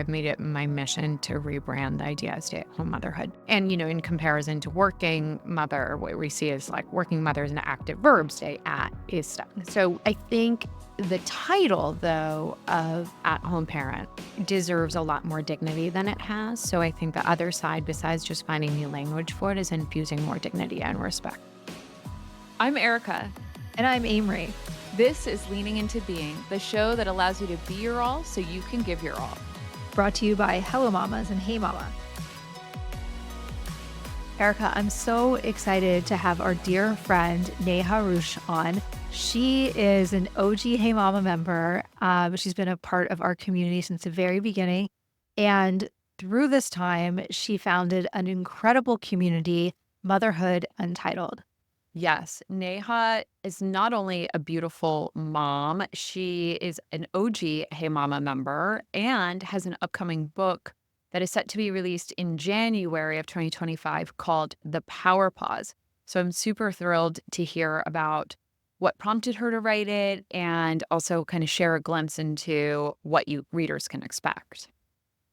I've made it my mission to rebrand the idea of stay-at-home motherhood. And, in comparison to working mother, what we see is like working mother is an active verb, stay at is stuff. So I think the title, though, of at-home parent deserves a lot more dignity than it has. So I think the other side, besides just finding new language for it, is infusing more dignity and respect. I'm Erica. And I'm Amory. This is Leaning Into Being, the show that allows you to be your all so you can give your all. Brought to you by Hello Mamas and Hey Mama. Erica, I'm so excited to have our dear friend Neha Ruch on. She is an OG Hey Mama member. She's been a part of our community since the very beginning. And through this time, she founded an incredible community, Motherhood Untitled. Yes, Neha is not only a beautiful mom, she is an OG Hey Mama member and has an upcoming book that is set to be released in January of 2025 called The Power Pause. So I'm super thrilled to hear about what prompted her to write it and also kind of share a glimpse into what you readers can expect.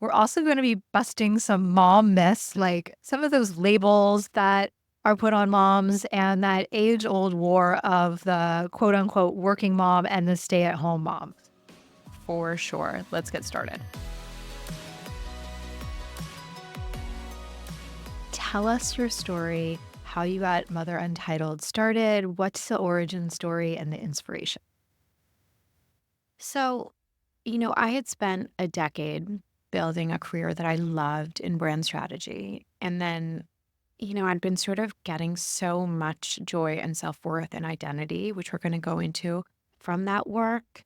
We're also going to be busting some mom myths, like some of those labels that are put on moms and that age-old war of the quote-unquote working mom and the stay-at-home mom. For sure. Let's get started. Tell us your story, how you got Mother Untitled started, what's the origin story and the inspiration? So, I had spent a decade building a career that I loved in brand strategy. And then I'd been sort of getting so much joy and self-worth and identity, which we're going to go into from that work.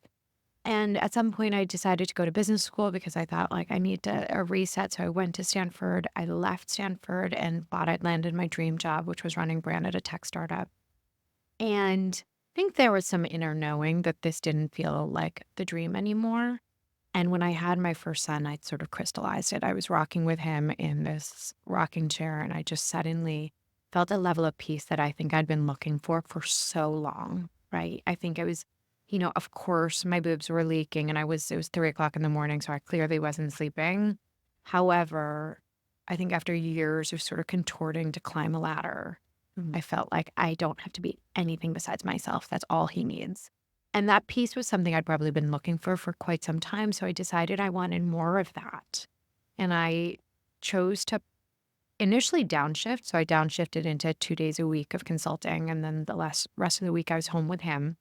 And at some point, I decided to go to business school because I thought, I need a reset. So I went to Stanford. I left Stanford and thought I'd landed my dream job, which was running brand at a tech startup. And I think there was some inner knowing that this didn't feel like the dream anymore. And when I had my first son, I sort of crystallized it. I was rocking with him in this rocking chair, and I just suddenly felt a level of peace that I think I'd been looking for so long, right? I think it was, of course, my boobs were leaking, and it was 3 o'clock in the morning, so I clearly wasn't sleeping. However, I think after years of sort of contorting to climb a ladder, I felt like I don't have to be anything besides myself. That's all he needs. And that piece was something I'd probably been looking for quite some time. So I decided I wanted more of that. And I chose to initially downshift. So I downshifted into 2 days a week of consulting. And then the rest of the week I was home with him.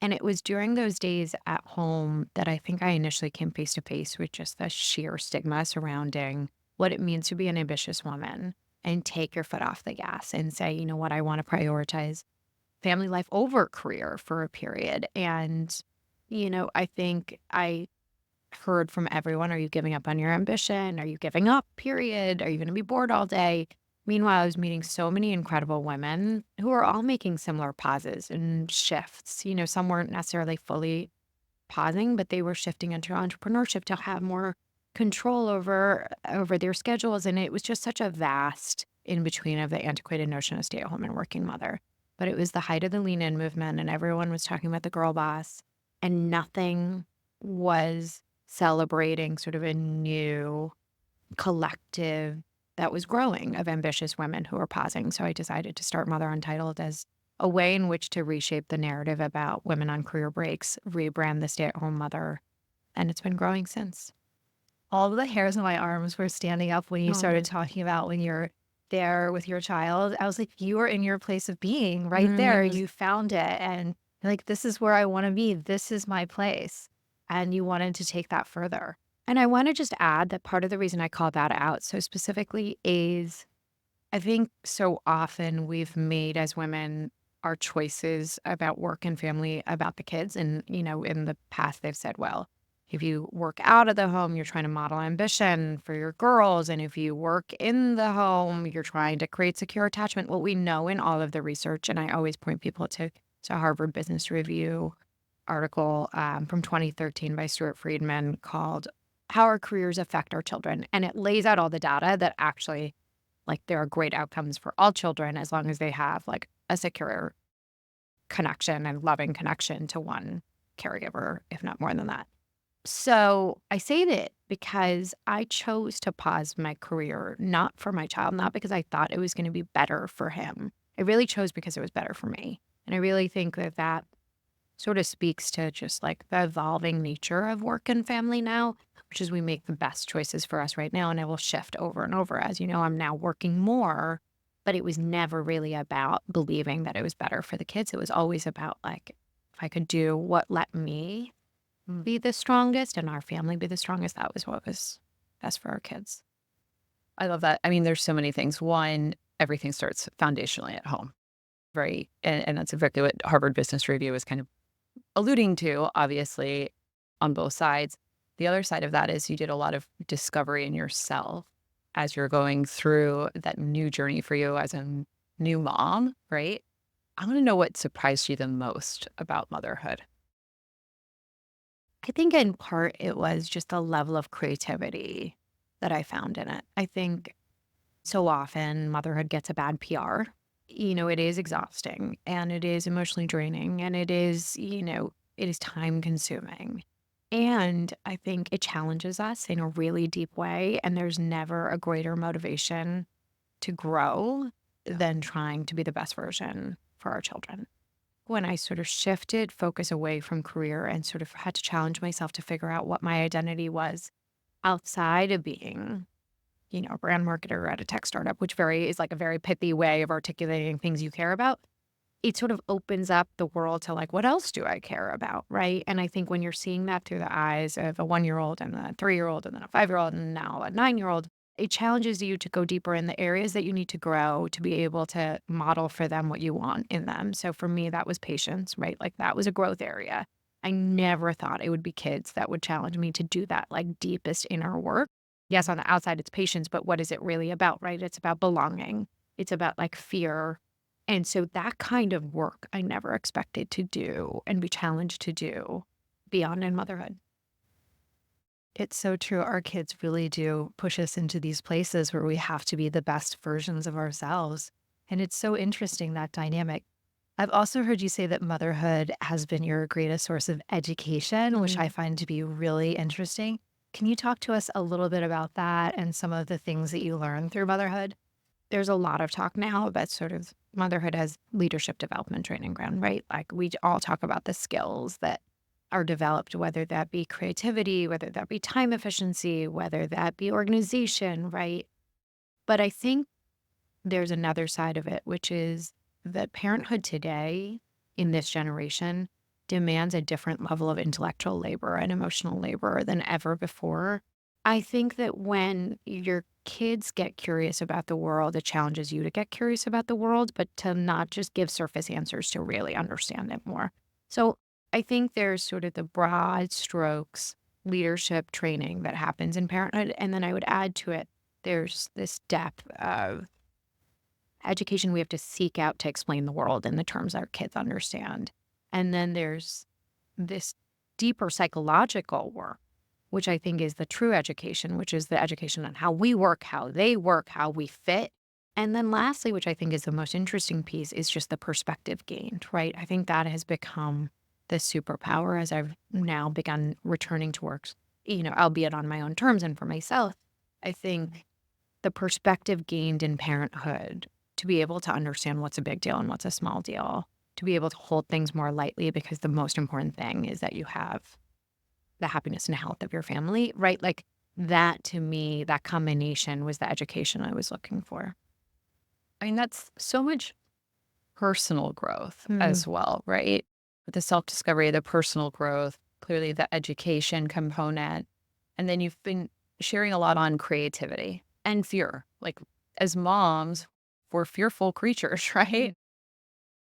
And it was during those days at home that I think I initially came face to face with just the sheer stigma surrounding what it means to be an ambitious woman and take your foot off the gas and say, you know what, I want to prioritize family life over career for a period. And, I think I heard from everyone, are you giving up on your ambition? Are you giving up, period? Are you going to be bored all day? Meanwhile, I was meeting so many incredible women who are all making similar pauses and shifts. Some weren't necessarily fully pausing, but they were shifting into entrepreneurship to have more control over their schedules. And it was just such a vast in between of the antiquated notion of stay-at-home and working mother. But it was the height of the lean in movement, and everyone was talking about the girl boss, and nothing was celebrating sort of a new collective that was growing of ambitious women who were pausing. So I decided to start Mother Untitled as a way in which to reshape the narrative about women on career breaks, rebrand the stay-at-home mother, and it's been growing since. All the hairs on my arms were standing up when you started talking about when you're there with your child. I was like, you are in your place of being right there. You found it. And like, this is where I want to be. This is my place. And you wanted to take that further. And I want to just add that part of the reason I call that out so specifically is I think so often we've made as women our choices about work and family about the kids. And, in the past, they've said, well, if you work out of the home, you're trying to model ambition for your girls. And if you work in the home, you're trying to create secure attachment. What we know in all of the research, and I always point people to Harvard Business Review article from 2013 by Stuart Friedman called How Our Careers Affect Our Children. And it lays out all the data that actually, there are great outcomes for all children as long as they have, a secure connection and loving connection to one caregiver, if not more than that. So I say that because I chose to pause my career, not for my child, not because I thought it was going to be better for him. I really chose because it was better for me. And I really think that that sort of speaks to just like the evolving nature of work and family now, which is we make the best choices for us right now. And it will shift over and over. As you know, I'm now working more, but it was never really about believing that it was better for the kids. It was always about like, if I could do what let me be the strongest and our family be the strongest, that was what was best for our kids. I love that. I mean, there's so many things. One, everything starts foundationally at home, right? And that's exactly what Harvard Business Review is kind of alluding to, obviously, on both sides. The other side of that is you did a lot of discovery in yourself as you're going through that new journey for you as a new mom, right? I want to know what surprised you the most about motherhood. I think in part it was just the level of creativity that I found in it. I think so often motherhood gets a bad PR. It is exhausting and it is emotionally draining and it is, it is time consuming. And I think it challenges us in a really deep way. And there's never a greater motivation to grow Yeah. than trying to be the best version for our children. When I sort of shifted focus away from career and sort of had to challenge myself to figure out what my identity was outside of being, a brand marketer at a tech startup, which very is like a very pithy way of articulating things you care about. It sort of opens up the world to like, what else do I care about? Right. And I think when you're seeing that through the eyes of a 1 year old and a 3 year old and then a 5 year old and now a 9 year old, it challenges you to go deeper in the areas that you need to grow to be able to model for them what you want in them. So for me, that was patience, right? Like that was a growth area. I never thought it would be kids that would challenge me to do that like deepest inner work. Yes, on the outside, it's patience, but what is it really about, right? It's about belonging. It's about like fear. And so that kind of work I never expected to do and be challenged to do beyond in motherhood. It's so true. Our kids really do push us into these places where we have to be the best versions of ourselves. And it's so interesting, that dynamic. I've also heard you say that motherhood has been your greatest source of education, which I Mhm. find to be really interesting. Can you talk to us a little bit about that and some of the things that you learned through motherhood? There's a lot of talk now about sort of motherhood as leadership development training ground, right? Like we all talk about the skills that are developed, whether that be creativity, whether that be time efficiency, whether that be organization, right? But I think there's another side of it, which is that parenthood today in this generation demands a different level of intellectual labor and emotional labor than ever before. I think that when your kids get curious about the world, it challenges you to get curious about the world, but to not just give surface answers to really understand it more. So I think there's sort of the broad strokes leadership training that happens in parenthood. And then I would add to it, there's this depth of education we have to seek out to explain the world in the terms our kids understand. And then there's this deeper psychological work, which I think is the true education, which is the education on how we work, how they work, how we fit. And then lastly, which I think is the most interesting piece, is just the perspective gained, right? I think that has become the superpower as I've now begun returning to work, albeit on my own terms and for myself. I think the perspective gained in parenthood to be able to understand what's a big deal and what's a small deal, to be able to hold things more lightly because the most important thing is that you have the happiness and health of your family, right? Like that to me, that combination was the education I was looking for. I mean, that's so much personal growth Hmm. as well, right? With the self discovery, the personal growth, clearly the education component. And then you've been sharing a lot on creativity and fear. Like, as moms, we're fearful creatures, right?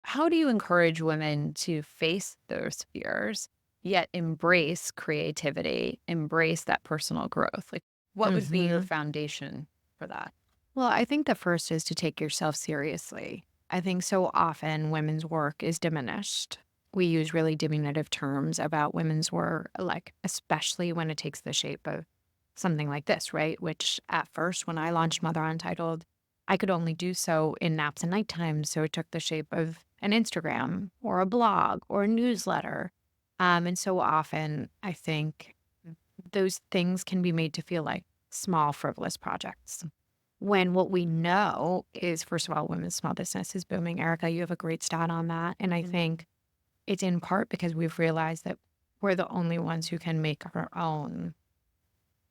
How do you encourage women to face those fears, yet embrace creativity, embrace that personal growth? Like, what would be your Hmm. foundation for that? Well, I think the first is to take yourself seriously. I think so often women's work is diminished. We use really diminutive terms about women's work, like, especially when it takes the shape of something like this, right? Which at first, when I launched Mother Untitled, I could only do so in naps and nighttime. So it took the shape of an Instagram or a blog or a newsletter. And so often, I think those things can be made to feel like small, frivolous projects. When what we know is, first of all, women's small business is booming. Erica, you have a great stat on that. And I think it's in part because we've realized that we're the only ones who can make our own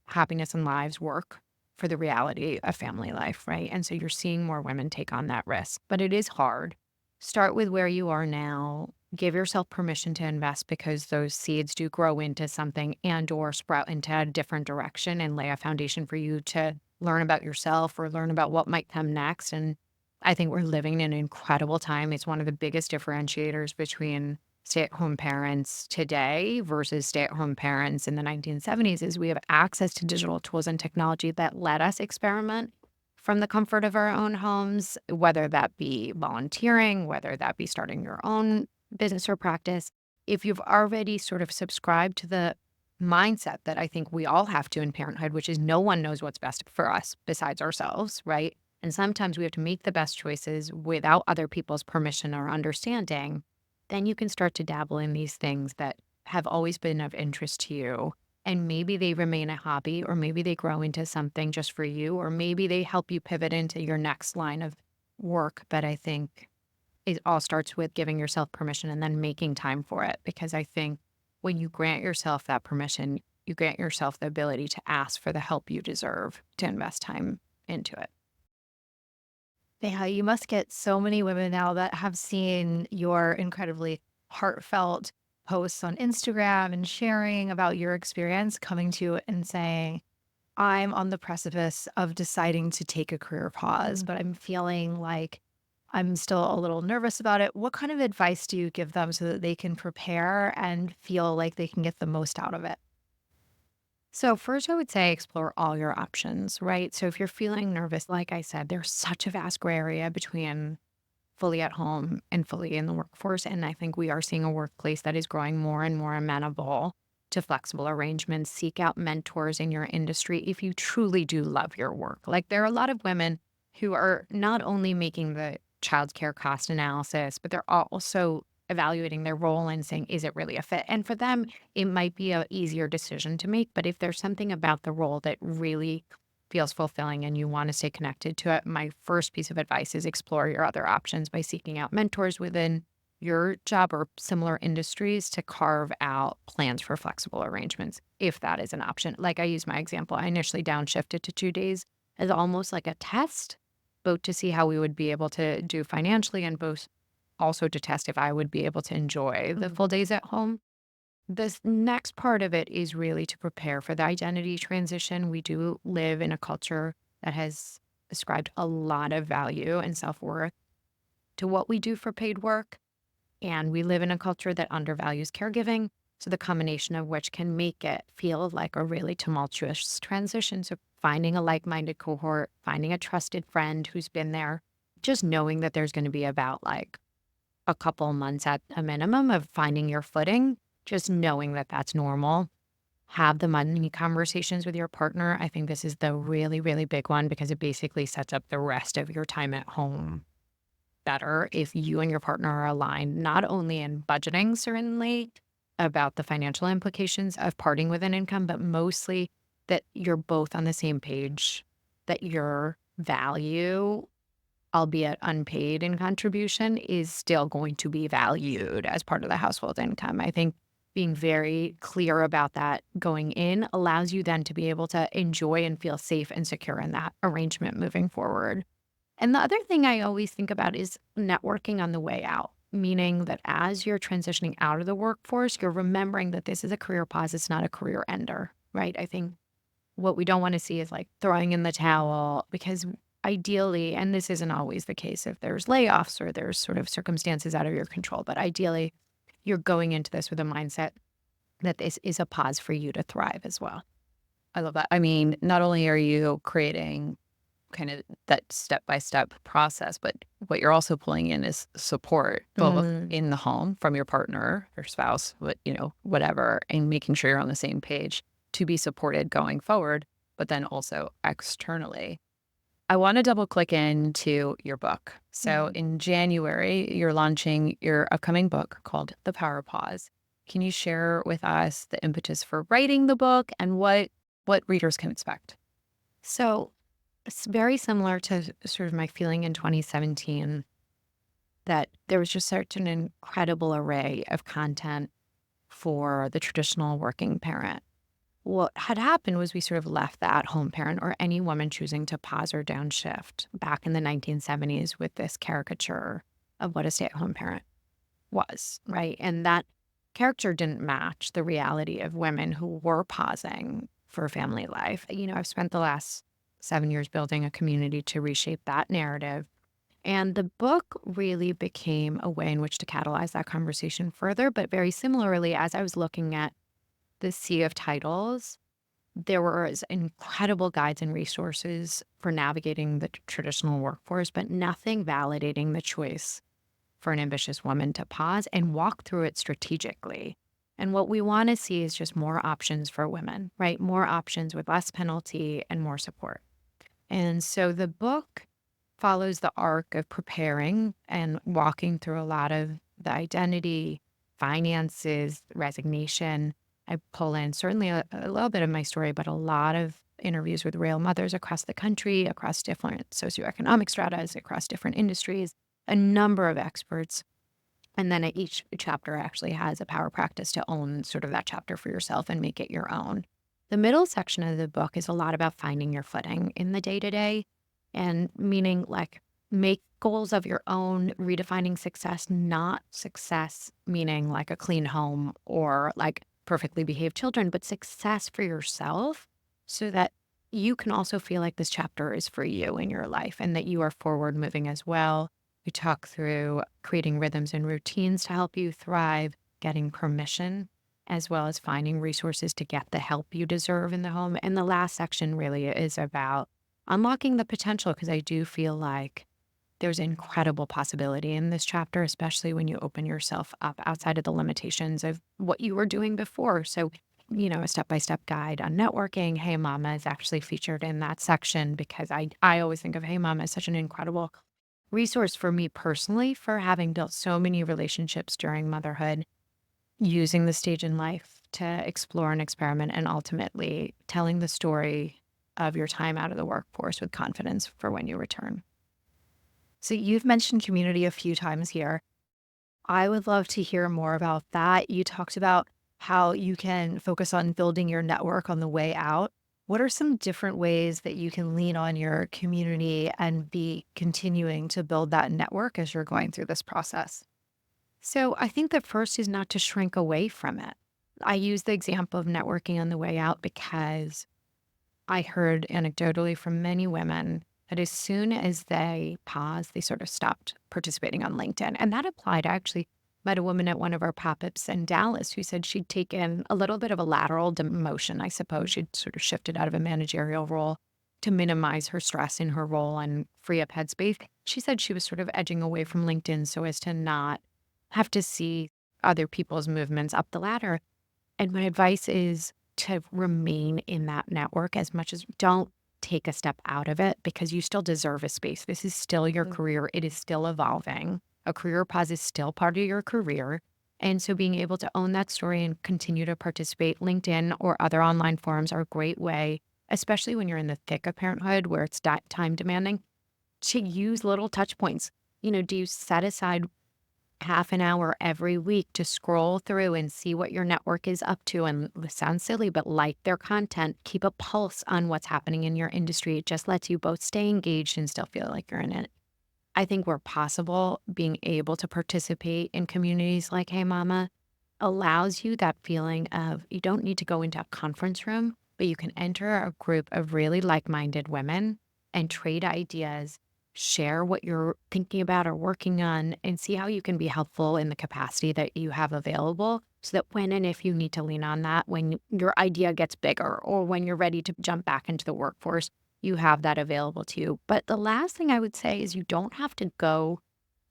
happiness and lives work for the reality of family life, right? And so you're seeing more women take on that risk, but it is hard. Start with where you are now. Give yourself permission to invest because those seeds do grow into something and or sprout into a different direction and lay a foundation for you to learn about yourself or learn about what might come next. And I think we're living in an incredible time. It's one of the biggest differentiators between stay-at-home parents today versus stay-at-home parents in the 1970s is we have access to digital tools and technology that let us experiment from the comfort of our own homes, whether that be volunteering, whether that be starting your own business or practice. If you've already sort of subscribed to the mindset that I think we all have to in parenthood, which is no one knows what's best for us besides ourselves, right? And sometimes we have to make the best choices without other people's permission or understanding. Then you can start to dabble in these things that have always been of interest to you. And maybe they remain a hobby, or maybe they grow into something just for you, or maybe they help you pivot into your next line of work. But I think it all starts with giving yourself permission and then making time for it. Because I think when you grant yourself that permission, you grant yourself the ability to ask for the help you deserve to invest time into it. Yeah, you must get so many women now that have seen your incredibly heartfelt posts on Instagram and sharing about your experience coming to you and saying, I'm on the precipice of deciding to take a career pause, but I'm feeling like I'm still a little nervous about it. What kind of advice do you give them so that they can prepare and feel like they can get the most out of it? So, first, I would say explore all your options, right? So, if you're feeling nervous, like I said, there's such a vast gray area between fully at home and fully in the workforce. And I think we are seeing a workplace that is growing more and more amenable to flexible arrangements. Seek out mentors in your industry if you truly do love your work. Like there are a lot of women who are not only making the childcare cost analysis, but they're also evaluating their role and saying, is it really a fit? And for them, it might be a easier decision to make. But if there's something about the role that really feels fulfilling and you want to stay connected to it, my first piece of advice is explore your other options by seeking out mentors within your job or similar industries to carve out plans for flexible arrangements, if that is an option. Like I use my example, I initially downshifted to 2 days as almost like a test, both to see how we would be able to do financially and both also to test if I would be able to enjoy the full days at home. This next part of it is really to prepare for the identity transition. We do live in a culture that has ascribed a lot of value and self-worth to what we do for paid work. And we live in a culture that undervalues caregiving. So the combination of which can make it feel like a really tumultuous transition. So finding a like-minded cohort, finding a trusted friend who's been there, just knowing that there's going to be about like a couple months at a minimum of finding your footing, just knowing that that's normal. Have the money conversations with your partner. I think this is the really, really big one because it basically sets up the rest of your time at home better if you and your partner are aligned, not only in budgeting, certainly, about the financial implications of parting with an income, but mostly that you're both on the same page, that your value, albeit unpaid in contribution, is still going to be valued as part of the household income. I think being very clear about that going in allows you then to be able to enjoy and feel safe and secure in that arrangement moving forward. And the other thing I always think about is networking on the way out, meaning that as you're transitioning out of the workforce, you're remembering that this is a career pause, it's not a career ender, right? I think what we don't want to see is like throwing in the towel because ideally, and this isn't always the case if there's layoffs or there's sort of circumstances out of your control, but ideally, you're going into this with a mindset that this is a pause for you to thrive as well. I love that. I mean, not only are you creating kind of that step-by-step process, but what you're also pulling in is support, both Mm. in the home from your partner or spouse, whatever, and making sure you're on the same page to be supported going forward, but then also externally. I want to double click into your book. So Mhm. in January, you're launching your upcoming book called The Power Pause. Can you share with us the impetus for writing the book and what readers can expect? So it's very similar to sort of my feeling in 2017 that there was just such an incredible array of content for the traditional working parent. What had happened was we sort of left the at home parent or any woman choosing to pause or downshift back in the 1970s with this caricature of what a stay at home parent was, right? And that character didn't match the reality of women who were pausing for family life. I've spent the last 7 years building a community to reshape that narrative. And the book really became a way in which to catalyze that conversation further. But very similarly, as I was looking at the sea of titles, there was incredible guides and resources for navigating the traditional workforce, but nothing validating the choice for an ambitious woman to pause and walk through it strategically. And what we want to see is just more options for women, right? More options with less penalty and more support. And so the book follows the arc of preparing and walking through a lot of the identity, finances, resignation. I pull in certainly a little bit of my story, but a lot of interviews with real mothers across the country, across different socioeconomic stratas, across different industries, a number of experts. And then each chapter actually has a power practice to own sort of that chapter for yourself and make it your own. The middle section of the book is a lot about finding your footing in the day to day and meaning like make goals of your own, redefining success, not success meaning like a clean home or like perfectly behaved children, but success for yourself so that you can also feel like this chapter is for you in your life and that you are forward moving as well. We talk through creating rhythms and routines to help you thrive, getting permission, as well as finding resources to get the help you deserve in the home. And the last section really is about unlocking the potential because I do feel like there's incredible possibility in this chapter, especially when you open yourself up outside of the limitations of what you were doing before. So, a step by step guide on networking. Hey Mama is actually featured in that section because I always think of Hey Mama as such an incredible resource for me personally for having built so many relationships during motherhood, using the stage in life to explore and experiment, and ultimately telling the story of your time out of the workforce with confidence for when you return. So you've mentioned community a few times here. I would love to hear more about that. You talked about how you can focus on building your network on the way out. What are some different ways that you can lean on your community and be continuing to build that network as you're going through this process? So I think the first is not to shrink away from it. I use the example of networking on the way out because I heard anecdotally from many women that as soon as they paused, they sort of stopped participating on LinkedIn. And that applied. I actually met a woman at one of our pop ups in Dallas who said she'd taken a little bit of a lateral demotion, I suppose. She'd sort of shifted out of a managerial role to minimize her stress in her role and free up headspace. She said she was sort of edging away from LinkedIn so as to not have to see other people's movements up the ladder. And my advice is to remain in that network as much as don't take a step out of it because you still deserve a space. This is still your career. It is still evolving. A career pause is still part of your career. And so being able to own that story and continue to participate, LinkedIn or other online forums are a great way, especially when you're in the thick of parenthood where it's time demanding, to use little touch points. Do you set aside half an hour every week to scroll through and see what your network is up to and this sounds silly, but like their content, keep a pulse on what's happening in your industry. It just lets you both stay engaged and still feel like you're in it. I think where possible, being able to participate in communities like Hey Mama allows you that feeling of you don't need to go into a conference room, but you can enter a group of really like-minded women and trade ideas, share what you're thinking about or working on, and see how you can be helpful in the capacity that you have available so that when and if you need to lean on that, when your idea gets bigger or when you're ready to jump back into the workforce, you have that available to you. But the last thing I would say is you don't have to go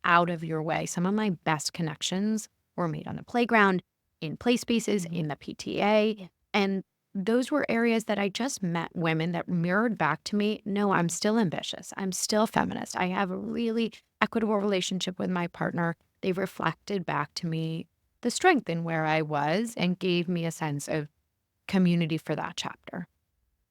out of your way. Some of my best connections were made on the playground, in play spaces, in the PTA. And those were areas that I just met women that mirrored back to me. No, I'm still ambitious. I'm still feminist. I have a really equitable relationship with my partner. They reflected back to me the strength in where I was and gave me a sense of community for that chapter.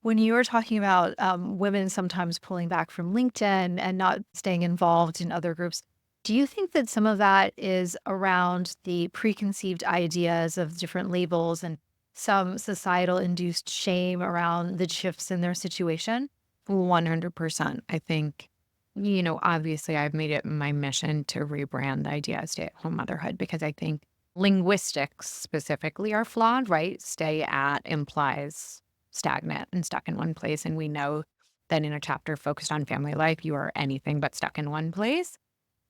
When you were talking about women sometimes pulling back from LinkedIn and not staying involved in other groups, do you think that some of that is around the preconceived ideas of different labels and some societal induced shame around the shifts in their situation? 100%. I think, obviously I've made it my mission to rebrand the idea of stay at home motherhood because I think linguistics specifically are flawed, right? Stay at implies stagnant and stuck in one place. And we know that in a chapter focused on family life, you are anything but stuck in one place.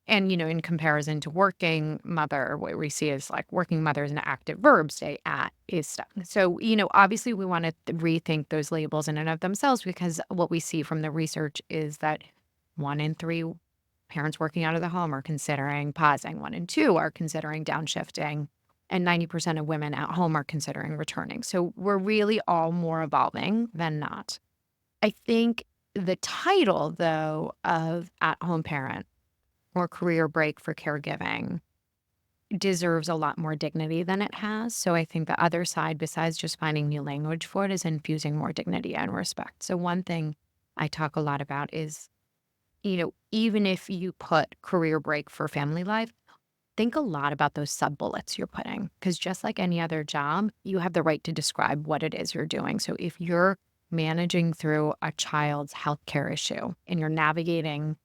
And, in comparison to working mother, what we see is like working mother is an active verb, stay at is stuck. So, obviously we want to rethink those labels in and of themselves because what we see from the research is that 1 in 3 parents working out of the home are considering pausing, 1 in 2 are considering downshifting, and 90% of women at home are considering returning. So we're really all more evolving than not. I think the title, though, of at home parent or career break for caregiving deserves a lot more dignity than it has. So I think the other side, besides just finding new language for it, is infusing more dignity and respect. So one thing I talk a lot about is, even if you put career break for family life, think a lot about those sub bullets you're putting. Because just like any other job, you have the right to describe what it is you're doing. So if you're managing through a child's healthcare issue and you're navigating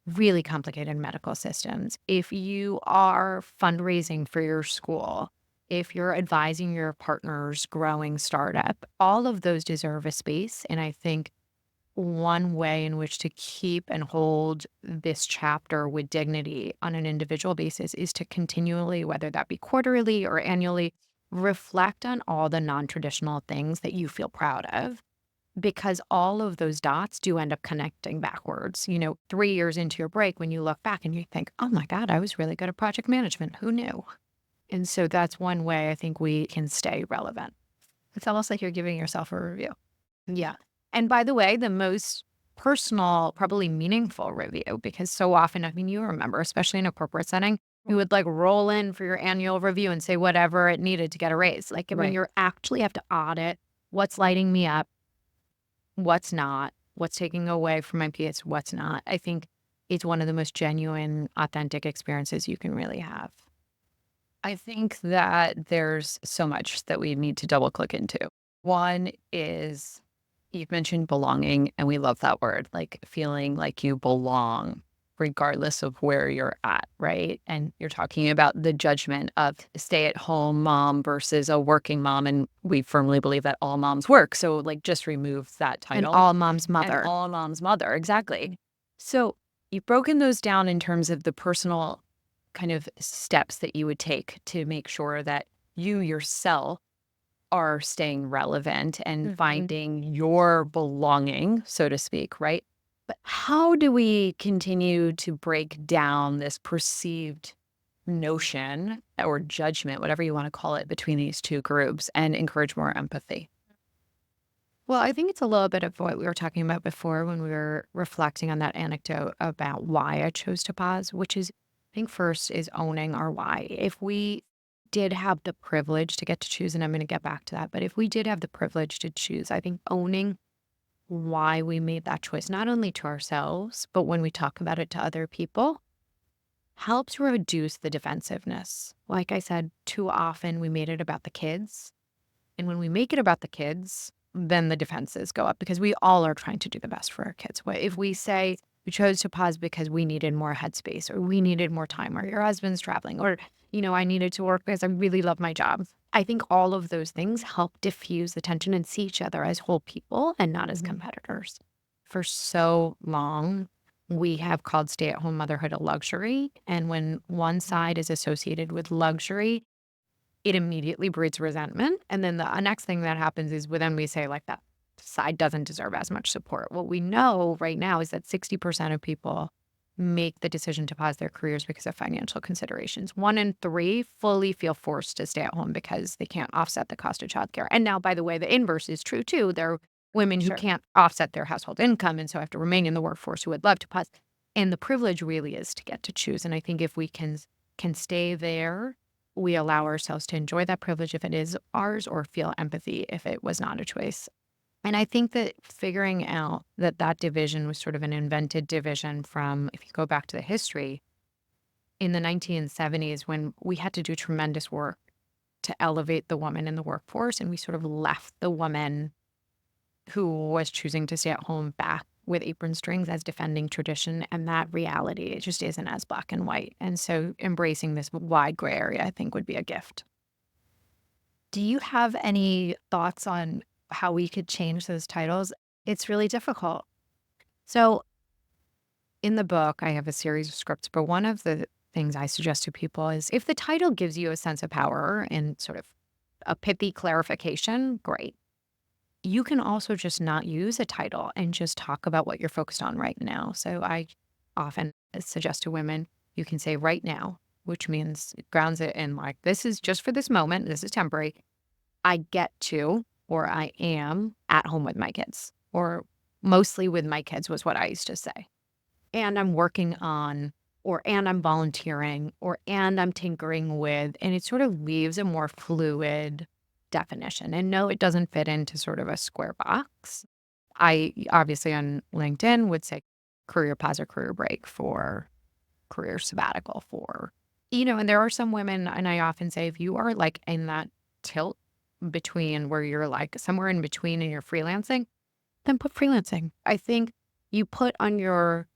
really complicated medical systems, if you are fundraising for your school, if you're advising your partner's growing startup, all of those deserve a space. And I think one way in which to keep and hold this chapter with dignity on an individual basis is to continually, whether that be quarterly or annually, reflect on all the non traditional things that you feel proud of because all of those dots do end up connecting backwards. 3 years into your break, when you look back and you think, oh my God, I was really good at project management. Who knew? And so that's one way I think we can stay relevant. It's almost like you're giving yourself a review. Yeah. And by the way, the most personal, probably meaningful review, because so often, I mean, you remember, especially in a corporate setting, you would like roll in for your annual review and say whatever it needed to get a raise. Like when Right. you're actually have to audit what's lighting me up, what's not, what's taking away from my peace, what's not. I think it's one of the most genuine, authentic experiences you can really have. I think that there's so much that we need to double click into. One is you've mentioned belonging, and we love that word, like feeling like you belong regardless of where you're at, right? And you're talking about the judgment of stay at home mom versus a working mom. And we firmly believe that all moms work. So, like, just remove that And title all mom's and mother. all mom's mother. Exactly. So, you've broken those down in terms of the personal kind of steps that you would take to make sure that you yourself are staying relevant and Mhm. finding your belonging, so to speak, right? But how do we continue to break down this perceived notion or judgment, whatever you want to call it, between these two groups and encourage more empathy? Well, I think it's a little bit of what we were talking about before when we were reflecting on that anecdote about why I chose to pause, which is, I think, first is owning our why. If we did have the privilege to get to choose, and I'm going to get back to that, but if we did have the privilege to choose, I think owning why we made that choice, not only to ourselves, but when we talk about it to other people, helps reduce the defensiveness. Like I said, too often we made it about the kids. And when we make it about the kids, then the defenses go up because we all are trying to do the best for our kids. If we say we chose to pause because we needed more headspace or we needed more time or your husband's traveling or, I needed to work because I really love my job. I think all of those things help diffuse the tension and see each other as whole people and not as competitors. For so long, we have called stay at home motherhood a luxury. And when one side is associated with luxury, it immediately breeds resentment. And then the next thing that happens is then we say like that side doesn't deserve as much support. What we know right now is that 60% of people make the decision to pause their careers because of financial considerations. 1 in 3 fully feel forced to stay at home because they can't offset the cost of childcare. And now, by the way, the inverse is true too. There are women who Sure. can't offset their household income and so have to remain in the workforce who would love to pause. And the privilege really is to get to choose. And I think if we can stay there we allow ourselves to enjoy that privilege if it is ours or feel empathy if it was not a choice. And I think that figuring out that that division was sort of an invented division from, if you go back to the history, in the 1970s when we had to do tremendous work to elevate the woman in the workforce, and we sort of left the woman who was choosing to stay at home back with apron strings as defending tradition. And that reality, it just isn't as black and white. And so embracing this wide gray area, I think, would be a gift. Do you have any thoughts on how we could change those titles? It's really difficult. So in the book, I have a series of scripts, but one of the things I suggest to people is if the title gives you a sense of power and sort of a pithy clarification, great. You can also just not use a title and just talk about what you're focused on right now. So I often suggest to women, you can say right now, which means it grounds it in like, this is just for this moment. This is temporary. I get to, or I am at home with my kids, or mostly with my kids was what I used to say. And I'm working on, or and I'm volunteering, or and I'm tinkering with, and it sort of leaves a more fluid definition. And no, it doesn't fit into sort of a square box. I obviously on LinkedIn would say career pause or career break for career sabbatical for, and there are some women, and I often say if you are like in that tilt between where you're like somewhere in between and you're freelancing, then put freelancing. I think you put on your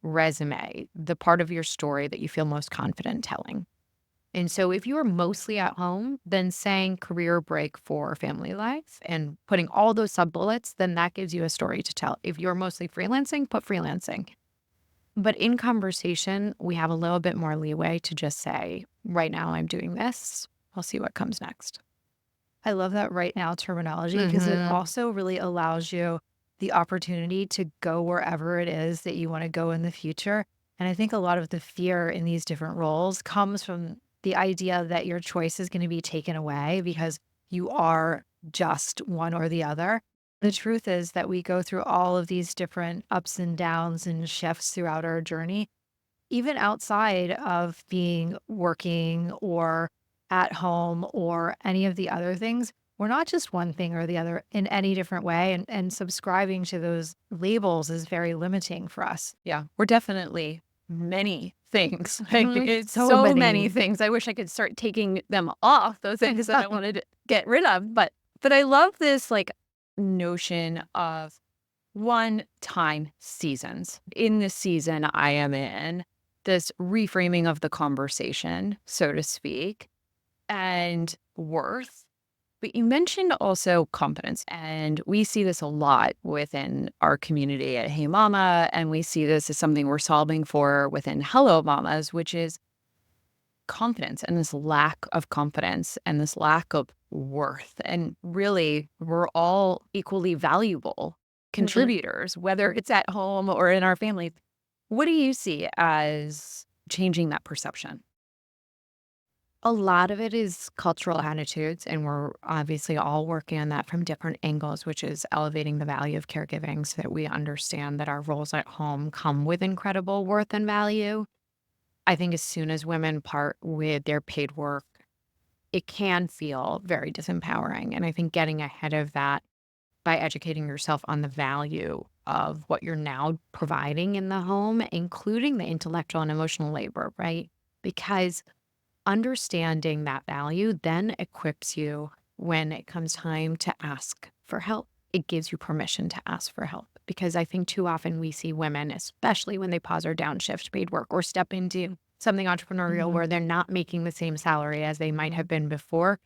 resume the part of your story that you feel most confident telling. And so if you're mostly at home, then saying career break for family life and putting all those sub bullets, then that gives you a story to tell. If you're mostly freelancing, put freelancing. But in conversation, we have a little bit more leeway to just say, right now I'm doing this. I'll see what comes next. I love that right now terminology because it also really allows you the opportunity to go wherever it is that you want to go in the future. And I think a lot of the fear in these different roles comes from the idea that your choice is going to be taken away because you are just one or the other. The truth is that we go through all of these different ups and downs and shifts throughout our journey, even outside of being working or at home or any of the other things. We're not just one thing or the other in any different way. And subscribing to those labels is very limiting for us. Yeah, we're definitely many things. Like, it's So so many. many things. I wish I could start taking them off, those things that I wanted to get rid of. But I love this like notion of one-time seasons. In the season I am in, this reframing of the conversation, so to speak, and worth. But you mentioned also confidence, and we see this a lot within our community at Hey Mama, and we see this as something we're solving for within Hello Mamas, which is confidence and this lack of confidence and this lack of worth. And really, we're all equally valuable contributors, whether it's at home or in our families. What do you see as changing that perception? A lot of it is cultural attitudes, and we're obviously all working on that from different angles, which is elevating the value of caregiving so that we understand that our roles at home come with incredible worth and value. I think as soon as women part with their paid work, it can feel very disempowering. And I think getting ahead of that by educating yourself on the value of what you're now providing in the home, including the intellectual and emotional labor, right? Because understanding that value then equips you when it comes time to ask for help. It gives you permission to ask for help because I think too often we see women, especially when they pause or downshift paid work or step into something entrepreneurial where they're not making the same salary as they might have been before,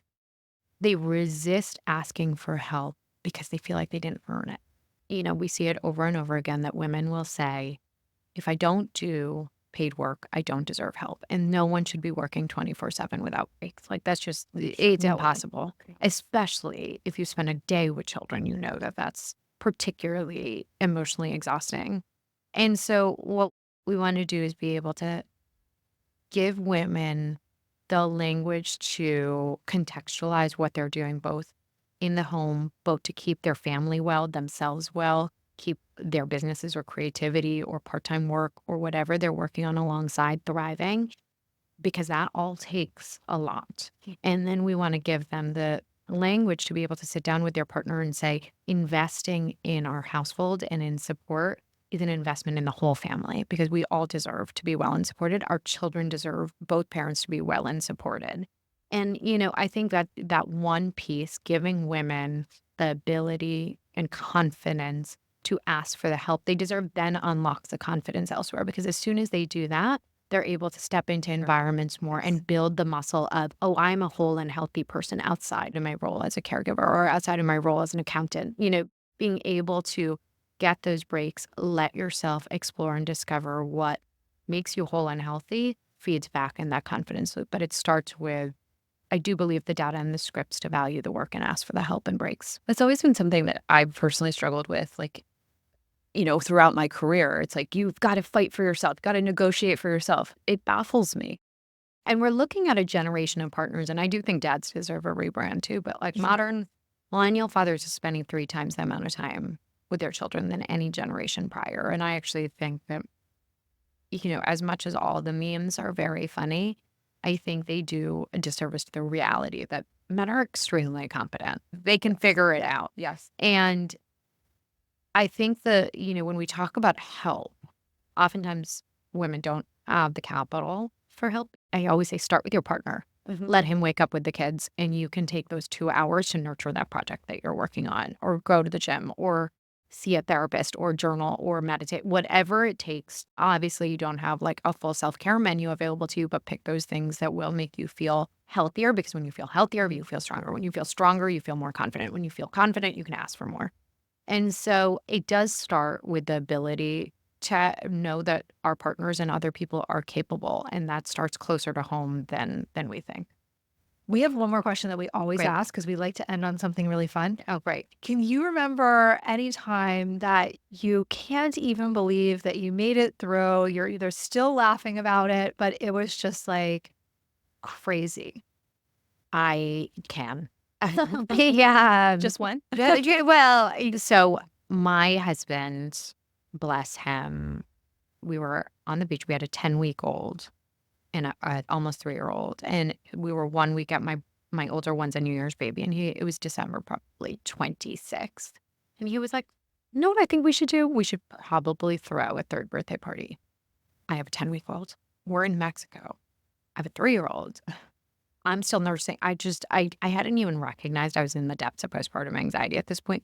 they resist asking for help because they feel like they didn't earn it. We see it over and over again that women will say, if I don't do paid work, I don't deserve help. And no one should be working 24/7 without breaks. Like that's just, it's No one. impossible, especially if you spend a day with children, that that's particularly emotionally exhausting. And so what we want to do is be able to give women the language to contextualize what they're doing, both in the home, both to keep their family well, themselves well, keep their businesses or creativity or part time work or whatever they're working on alongside thriving, because that all takes a lot. And then we want to give them the language to be able to sit down with their partner and say, investing in our household and in support is an investment in the whole family because we all deserve to be well and supported. Our children deserve both parents to be well and supported. And, I think that that one piece, giving women the ability and confidence to ask for the help they deserve, then unlocks the confidence elsewhere. Because as soon as they do that, they're able to step into environments more and build the muscle of, oh, I'm a whole and healthy person outside of my role as a caregiver or outside of my role as an accountant. Being able to get those breaks, let yourself explore and discover what makes you whole and healthy feeds back in that confidence loop. But it starts with, I do believe, the data and the scripts to value the work and ask for the help and breaks. It's always been something that I've personally struggled with, throughout my career. It's like, you've got to fight for yourself, got to negotiate for yourself. It baffles me. And we're looking at a generation of partners, and I do think dads deserve a rebrand too, but modern millennial fathers are spending 3 times the amount of time with their children than any generation prior. And I actually think that, as much as all the memes are very funny, I think they do a disservice to the reality that men are extremely competent. They can figure it out. Yes. And I think that, when we talk about help, oftentimes women don't have the capital for help. I always say, start with your partner. Let him wake up with the kids, and you can take those 2 hours to nurture that project that you're working on, or go to the gym, or see a therapist, or journal, or meditate, whatever it takes. Obviously, you don't have like a full self-care menu available to you, but pick those things that will make you feel healthier, because when you feel healthier, you feel stronger. When you feel stronger, you feel more confident. When you feel confident, you can ask for more. And so it does start with the ability to know that our partners and other people are capable, and that starts closer to home than we think. We have one more question that we always Great. ask because we like to end on something really fun. Oh, great. Can you remember any time that you can't even believe that you made it through? You're either still laughing about it, but it was just like crazy. I can. Yeah. Just one? Well, so my husband, bless him, we were on the beach. We had a 10-week-old and a almost 3-year-old. And we were 1 week at my older one's a New Year's baby. And it was December, probably 26th. And he was like, "No, what I think we should do? We should probably throw a 3rd birthday party." I have a 10-week-old. We're in Mexico. I have a 3-year-old. I'm still nursing. I hadn't even recognized I was in the depths of postpartum anxiety at this point.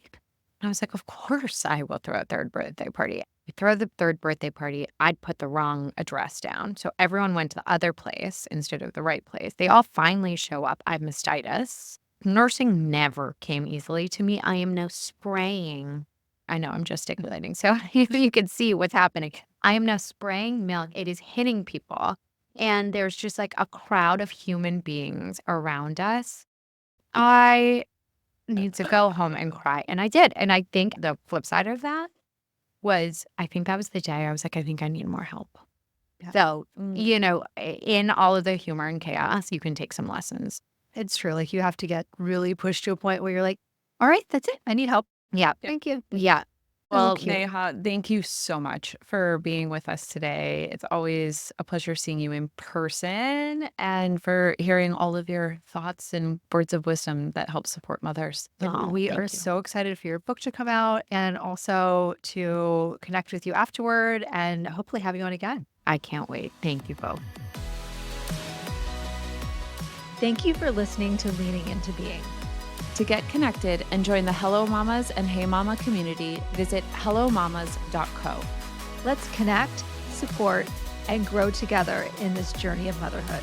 And I was like, of course I will throw a 3rd birthday party. We throw the 3rd birthday party. I'd put the wrong address down. So everyone went to the other place instead of the right place. They all finally show up. I have mastitis. Nursing never came easily to me. I am now spraying. I know I'm gesticulating, so you can see what's happening. I am now spraying milk. It is hitting people. And there's just like a crowd of human beings around us. I need to go home and cry. And I did. And I think the flip side of that was, I think that was the day I was like, I think I need more help. Yeah. So, in all of the humor and chaos, you can take some lessons. It's true. Like you have to get really pushed to a point where you're like, all right, that's it. I need help. Yeah. Thank you. Yeah. Well, cute. Neha, thank you so much for being with us today. It's always a pleasure seeing you in person and for hearing all of your thoughts and words of wisdom that help support mothers. We thank are you. so excited for your book to come out and also to connect with you afterward and hopefully have you on again. I can't wait. Thank you both. Thank you for listening to Leaning Into Being. To get connected and join the Hello Mamas and Hey Mama community, visit hellomamas.co. Let's connect, support, and grow together in this journey of motherhood.